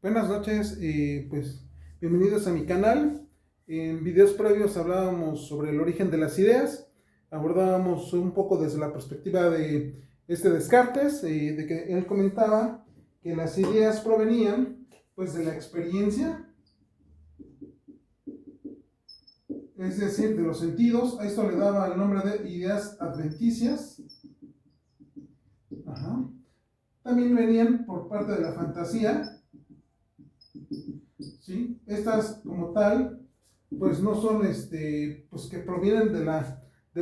Buenas noches, pues bienvenidos a mi canal. En videos previos hablábamos sobre el origen de las ideas, abordábamos un poco desde la perspectiva de Descartes, de que él comentaba que las ideas provenían pues de la experiencia, es decir, de los sentidos. A esto le daba el nombre de ideas adventicias. Ajá. También venían por parte de la fantasía, ¿sí? Estas como tal pues no son pues que provienen de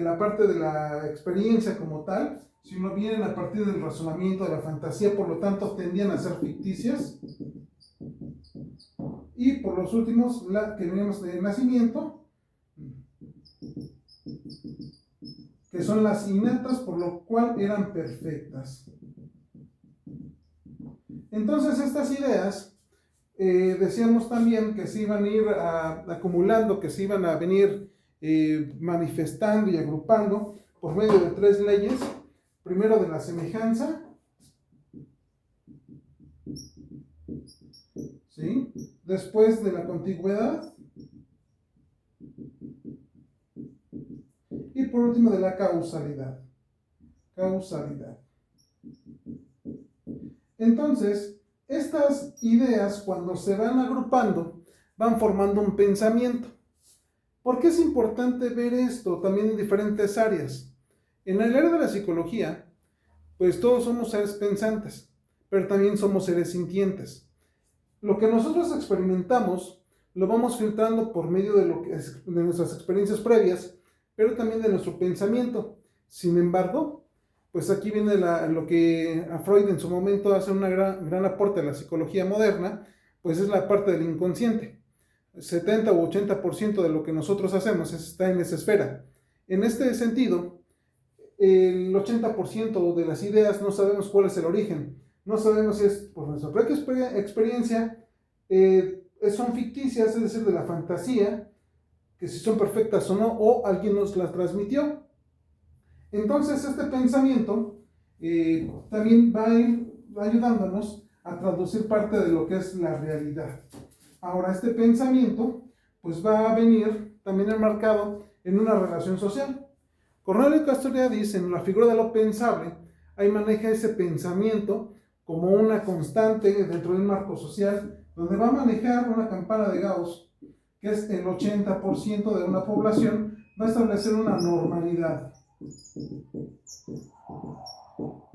la parte de la experiencia como tal, sino vienen a partir del razonamiento, de la fantasía, por lo tanto tendían a ser ficticias. Y por los últimos, que venimos de nacimiento, que son las innatas, por lo cual eran perfectas. Entonces estas ideas, decíamos también que se iban a ir acumulando, que se iban a venir manifestando y agrupando por medio de tres leyes. Primero de la semejanza, ¿sí? Después de la contigüedad y por último de la causalidad. Entonces, estas ideas cuando se van agrupando van formando un pensamiento. ¿Por qué es importante ver esto también en diferentes áreas? En el área de la psicología, pues todos somos seres pensantes, pero también somos seres sintientes. Lo que nosotros experimentamos lo vamos filtrando por medio de nuestras experiencias previas, pero también de nuestro pensamiento. Sin embargo, pues aquí viene lo que a Freud en su momento hace un gran aporte a la psicología moderna, pues es la parte del inconsciente. 70 u 80% de lo que nosotros hacemos está en esa esfera. En este sentido, el 80% de las ideas no sabemos cuál es el origen. No sabemos si es por nuestra propia experiencia, son ficticias, es decir, de la fantasía, que si son perfectas o no, o alguien nos las transmitió. Entonces este pensamiento también va a ir ayudándonos a traducir parte de lo que es la realidad. Ahora, este pensamiento pues va a venir también enmarcado en una relación social. Cornelio Castoriadis, en la figura de lo pensable, ahí maneja ese pensamiento como una constante dentro de un marco social, donde va a manejar una campana de Gauss, que es el 80% de una población, va a establecer una normalidad.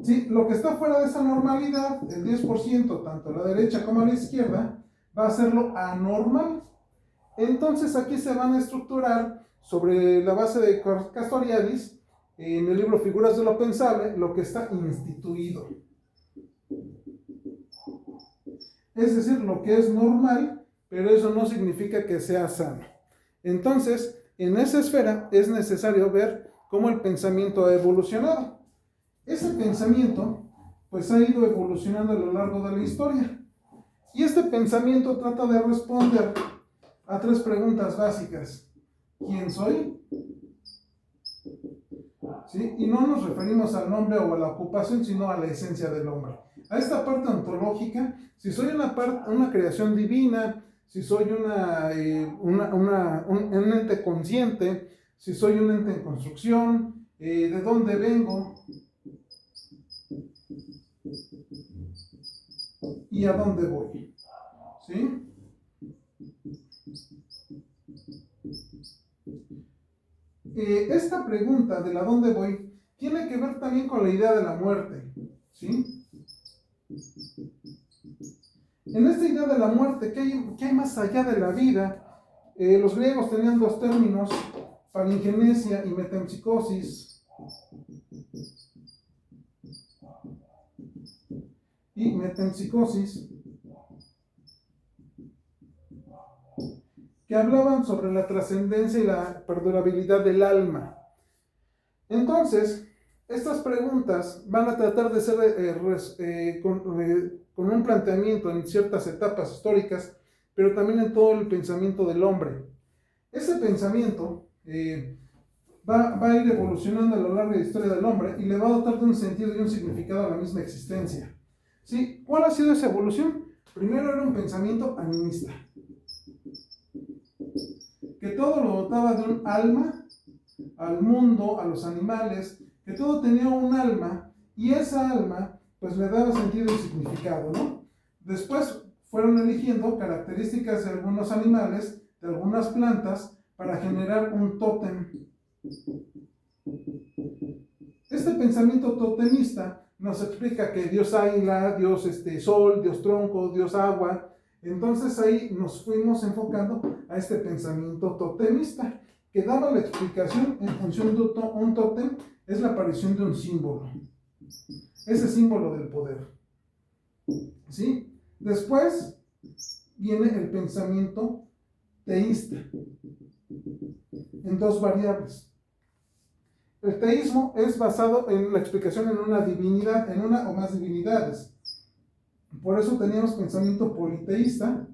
Sí, lo que está fuera de esa normalidad, el 10%, tanto a la derecha como a la izquierda, va a hacerlo anormal. Entonces aquí se van a estructurar sobre la base de Castoriadis, en el libro Figuras de lo Pensable, lo que está instituido. Es decir, lo que es normal, pero eso no significa que sea sano. Entonces, en esa esfera es necesario ver cómo el pensamiento ha evolucionado. Ese pensamiento pues ha ido evolucionando a lo largo de la historia. Y este pensamiento trata de responder a tres preguntas básicas. ¿Quién soy? ¿Sí? Y no nos referimos al nombre o a la ocupación, sino a la esencia del hombre. A esta parte ontológica, si soy una creación divina, si soy un ente consciente, si soy un ente en construcción, de dónde vengo y a dónde voy. ¿Sí? Esta pregunta del a dónde voy tiene que ver también con la idea de la muerte. ¿Sí? En esta idea de la muerte, ¿qué hay más allá de la vida? Los griegos tenían dos términos, palingenesia y metempsicosis. Y metempsicosis, que hablaban sobre la trascendencia y la perdurabilidad del alma. Entonces, estas preguntas van a tratar de ser con un planteamiento en ciertas etapas históricas, pero también en todo el pensamiento del hombre. Ese pensamiento va a ir evolucionando a lo largo de la historia del hombre y le va a dotar de un sentido y un significado a la misma existencia. ¿Sí? ¿Cuál ha sido esa evolución? Primero era un pensamiento animista, que todo lo dotaba de un alma, al mundo, a los animales, que todo tenía un alma, y esa alma pues le daba sentido y significado, ¿no? Después fueron eligiendo características de algunos animales, de algunas plantas, para generar un tótem. Este pensamiento totemista nos explica que Dios águila, Dios sol, Dios tronco, Dios agua. Entonces ahí nos fuimos enfocando a este pensamiento totemista, que daba la explicación en función de un tótem, es la aparición de un símbolo, ese símbolo del poder. ¿Sí? Después viene el pensamiento teísta, en dos variables. El teísmo es basado en la explicación en una divinidad, en una o más divinidades. Por eso teníamos pensamiento politeísta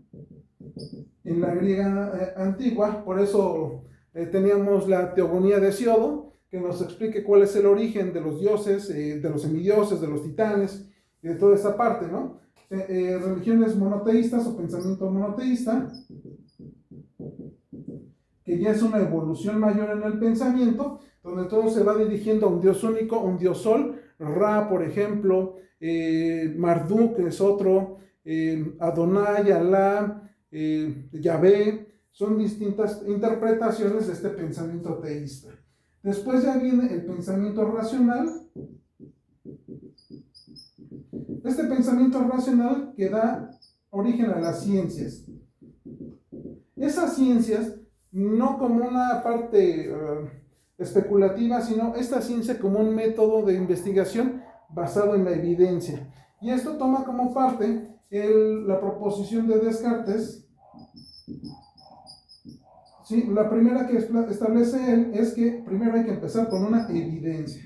en la griega antigua, por eso teníamos la teogonía de Hesiodo, que nos explique cuál es el origen de los dioses, de los semidioses, de los titanes, y de toda esa parte, ¿no? Religiones monoteístas o pensamiento monoteísta, que ya es una evolución mayor en el pensamiento, donde todo se va dirigiendo a un dios único, un dios sol, Ra, por ejemplo, Marduk es otro, Adonai, Alá, Yahvé, son distintas interpretaciones de este pensamiento teísta. Después ya viene el pensamiento racional. Este pensamiento racional que da origen a las ciencias. Esas ciencias, no como una parte especulativa, sino esta ciencia como un método de investigación basado en la evidencia. Y esto toma como parte la proposición de Descartes. ¿Sí? La primera que establece él es que primero hay que empezar con una evidencia.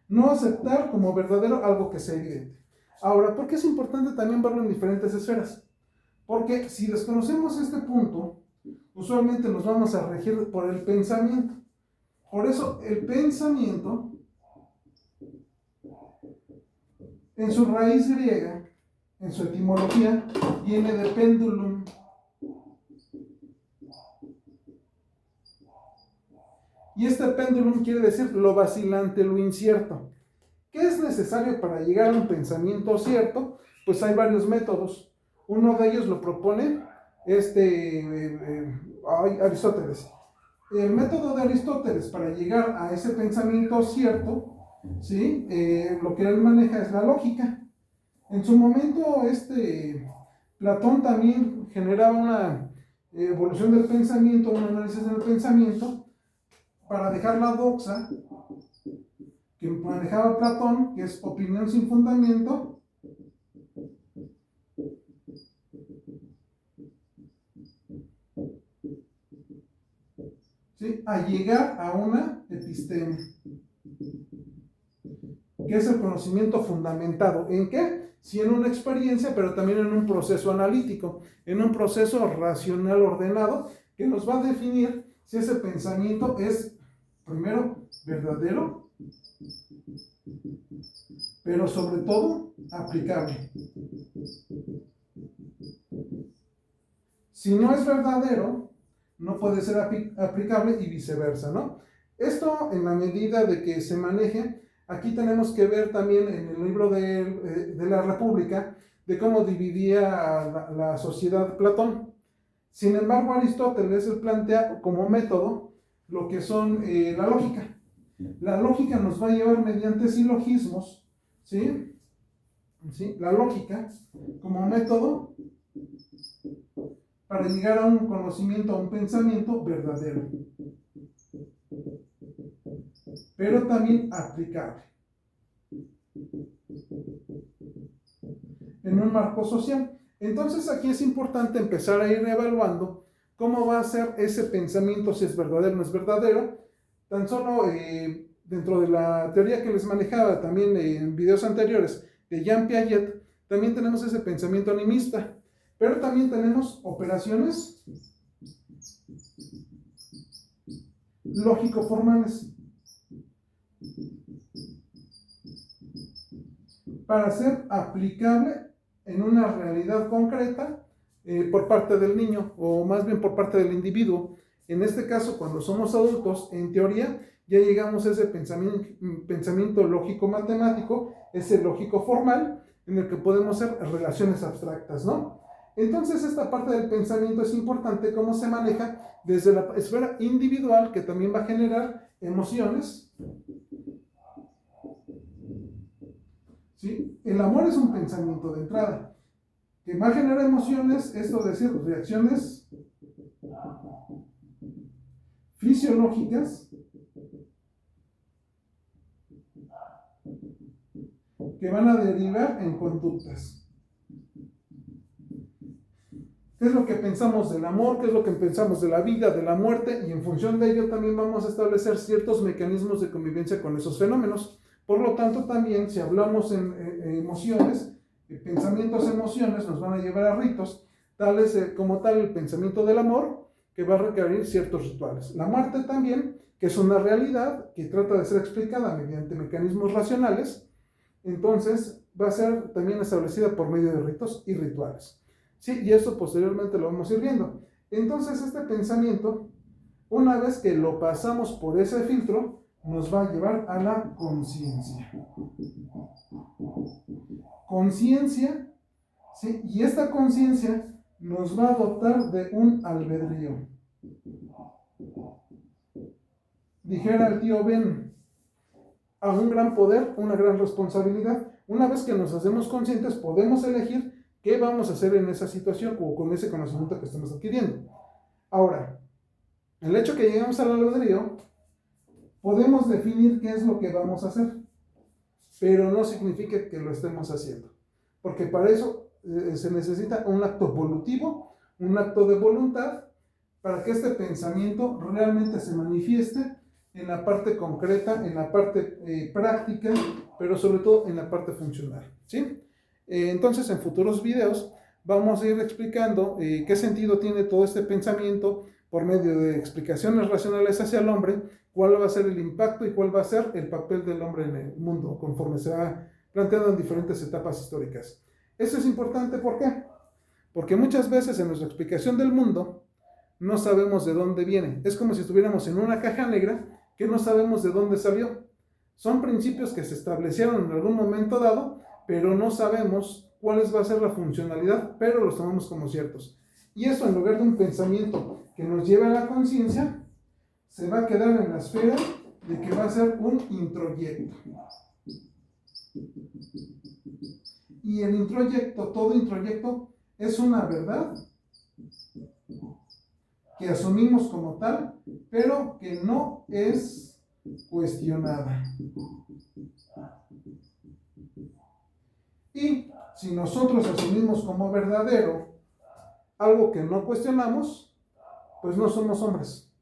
No aceptar como verdadero algo que sea evidente. Ahora, ¿por qué es importante también verlo en diferentes esferas? Porque si desconocemos este punto, usualmente nos vamos a regir por el pensamiento. Por eso el pensamiento, en su raíz griega, en su etimología, viene de pendulum. Y este pendulum quiere decir lo vacilante, lo incierto. ¿Qué es necesario para llegar a un pensamiento cierto? Pues hay varios métodos. Uno de ellos lo propone Aristóteles. El método de Aristóteles para llegar a ese pensamiento cierto, ¿sí? Lo que él maneja es la lógica. En su momento, Platón también generaba una evolución del pensamiento, un análisis del pensamiento, para dejar la doxa que manejaba Platón, que es opinión sin fundamento, ¿sí? A llegar a una episteme, que es el conocimiento fundamentado. ¿En qué? Sí, en una experiencia, pero también en un proceso analítico, en un proceso racional ordenado, que nos va a definir si ese pensamiento es, primero, verdadero, pero sobre todo, aplicable. Si no es verdadero, no puede ser aplicable y viceversa, ¿no? Esto en la medida de que se maneje. Aquí tenemos que ver también en el libro de la República de cómo dividía la sociedad Platón. Sin embargo, Aristóteles él plantea como método lo que son la lógica. La lógica nos va a llevar mediante silogismos, ¿sí? ¿Sí? La lógica como método para llegar a un conocimiento, a un pensamiento verdadero, pero también aplicable en un marco social. Entonces aquí es importante empezar a ir evaluando cómo va a ser ese pensamiento, si es verdadero o no es verdadero. Tan solo dentro de la teoría que les manejaba también en videos anteriores de Jean Piaget, también tenemos ese pensamiento animista, pero también tenemos operaciones lógico-formales para ser aplicable en una realidad concreta por parte del niño, o más bien por parte del individuo. En este caso, cuando somos adultos, en teoría, ya llegamos a ese pensamiento lógico-matemático, ese lógico formal, en el que podemos hacer relaciones abstractas, ¿no? Entonces, esta parte del pensamiento es importante, cómo se maneja desde la esfera individual, que también va a generar emociones. ¿Sí? El amor es un pensamiento de entrada, que va a generar emociones, esto es decir, reacciones fisiológicas que van a derivar en conductas. ¿Qué es lo que pensamos del amor? ¿Qué es lo que pensamos de la vida, de la muerte? Y en función de ello también vamos a establecer ciertos mecanismos de convivencia con esos fenómenos. Por lo tanto, también si hablamos en emociones, pensamientos, emociones, nos van a llevar a ritos, tales como tal el pensamiento del amor, que va a requerir ciertos rituales. La muerte también, que es una realidad que trata de ser explicada mediante mecanismos racionales, entonces va a ser también establecida por medio de ritos y rituales. Sí, y eso posteriormente lo vamos a ir viendo. Entonces este pensamiento, una vez que lo pasamos por ese filtro, nos va a llevar a la conciencia. Conciencia, ¿sí? Y esta conciencia nos va a dotar de un albedrío. Dijera el tío Ben, a un gran poder, una gran responsabilidad. Una vez que nos hacemos conscientes, podemos elegir qué vamos a hacer en esa situación o con ese conocimiento que estamos adquiriendo. Ahora, el hecho que llegamos al albedrío, podemos definir qué es lo que vamos a hacer, pero no significa que lo estemos haciendo, porque para eso se necesita un acto volutivo, un acto de voluntad, para que este pensamiento realmente se manifieste en la parte concreta, en la parte práctica, pero sobre todo en la parte funcional, ¿sí? Entonces, en futuros videos vamos a ir explicando qué sentido tiene todo este pensamiento por medio de explicaciones racionales hacia el hombre, cuál va a ser el impacto y cuál va a ser el papel del hombre en el mundo, conforme se va planteando en diferentes etapas históricas. Eso es importante, ¿por qué? Porque muchas veces en nuestra explicación del mundo no sabemos de dónde viene. Es como si estuviéramos en una caja negra que no sabemos de dónde salió. Son principios que se establecieron en algún momento dado, pero no sabemos cuál va a ser la funcionalidad, pero los tomamos como ciertos. Y eso, en lugar de un pensamiento que nos lleve a la conciencia, se va a quedar en la esfera de que va a ser un introyecto. Y el introyecto, todo introyecto, es una verdad que asumimos como tal, pero que no es cuestionada. Y si nosotros asumimos como verdadero algo que no cuestionamos, pues no somos hombres.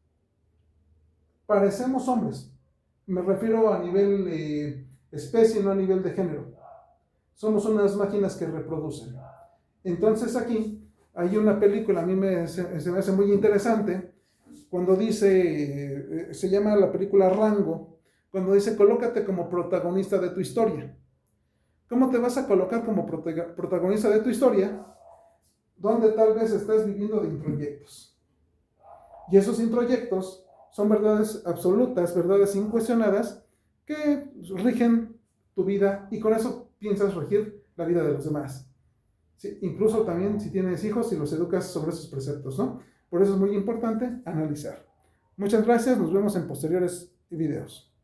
Parecemos hombres. Me refiero a nivel especie, no a nivel de género. Somos unas máquinas que reproducen. Entonces aquí hay una película, a mí se me hace muy interesante, cuando dice, se llama la película Rango, cuando dice, colócate como protagonista de tu historia. ¿Cómo te vas a colocar como protagonista de tu historia? Donde tal vez estás viviendo de introyectos. Y esos introyectos son verdades absolutas, verdades incuestionadas, que rigen tu vida y con eso piensas regir la vida de los demás. Sí, incluso también si tienes hijos y los educas sobre esos preceptos, ¿no? Por eso es muy importante analizar. Muchas gracias, nos vemos en posteriores videos.